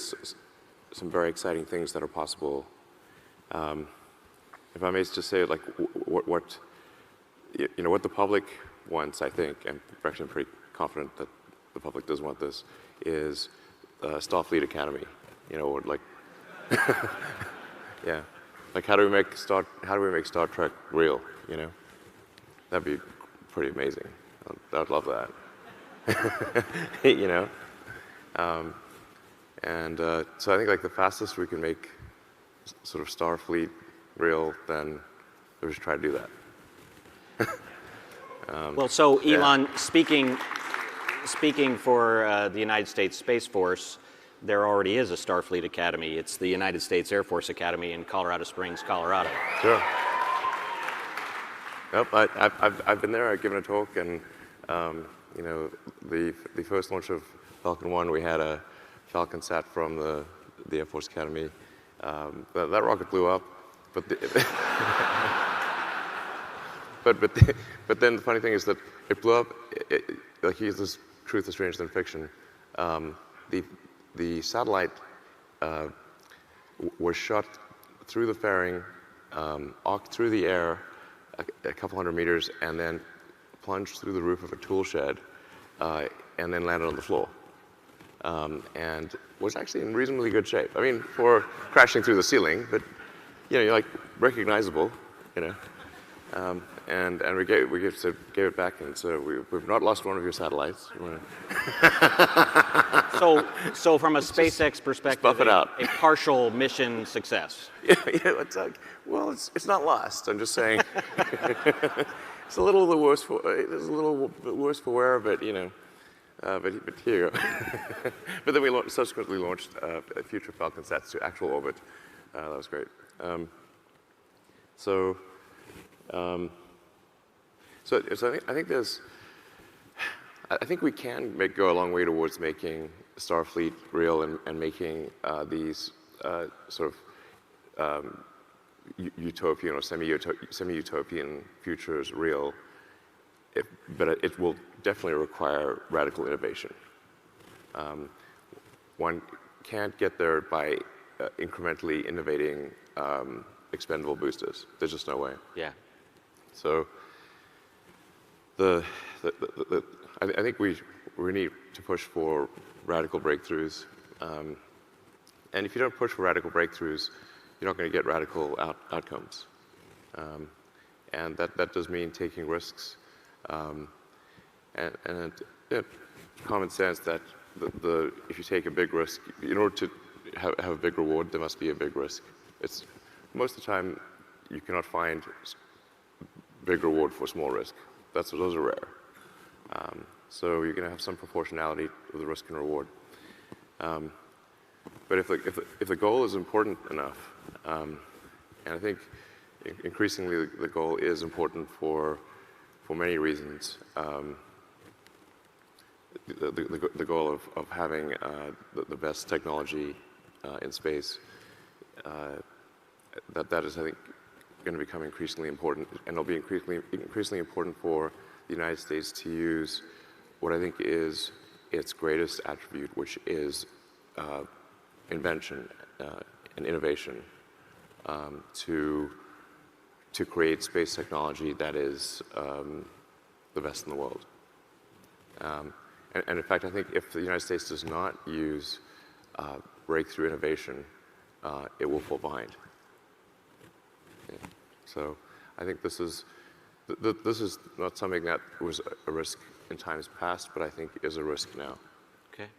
there's some very exciting things that are possible. If I may just say, like, what the public wants, I think, and actually I'm pretty confident that the public does want this, is Starfleet Academy. Or like, yeah, like how do we make Star Trek real? That'd be pretty amazing. I'd love that. So I think like the fastest we can make sort of Starfleet real, then we should try to do that. Well, so Elon, speaking for the United States Space Force, there already is a Starfleet Academy. It's the United States Air Force Academy in Colorado Springs, Colorado. Sure. Yep, I've been there. I've given a talk, and the first launch of Falcon 1, we had a Falcon sat from the Air Force Academy. That rocket blew up, but but then the funny thing is that it blew up. Like, here's this truth is stranger than fiction. The satellite was shot through the fairing, arced through the air a couple hundred meters, and then plunged through the roof of a tool shed, and then landed on the floor. And was actually in reasonably good shape. I mean, for crashing through the ceiling, but you're like recognizable, and we gave it back, and so we've not lost one of your satellites. So from a SpaceX perspective, buff it out. A partial mission success. Yeah, it's like, well, it's not lost. I'm just saying, it's a little worse for wear, but but here you go. But then we subsequently launched future Falcon sats to actual orbit. That was great. So I think we can go a long way towards making Starfleet real and making these sort of utopian or semi-utopian futures real. But it will definitely require radical innovation. One can't get there by incrementally innovating expendable boosters. There's just no way. Yeah. So I think we need to push for radical breakthroughs. And if you don't push for radical breakthroughs, you're not going to get radical outcomes. And that does mean taking risks. And common sense that if you take a big risk, in order to have a big reward, there must be a big risk. Most of the time, you cannot find big reward for small risk. Those are rare. So you're going to have some proportionality with the risk and reward. But if the goal is important enough, and I think increasingly the goal is important for many reasons. The goal of having the best technology in space, that is, I think, going to become increasingly important, and it'll be increasingly important for the United States to use what I think is its greatest attribute, which is invention and innovation, to create space technology that is the best in the world. And in fact, I think if the United States does not use breakthrough innovation, it will fall behind. Yeah. So I think this is not something that was a risk in times past, but I think is a risk now. Okay.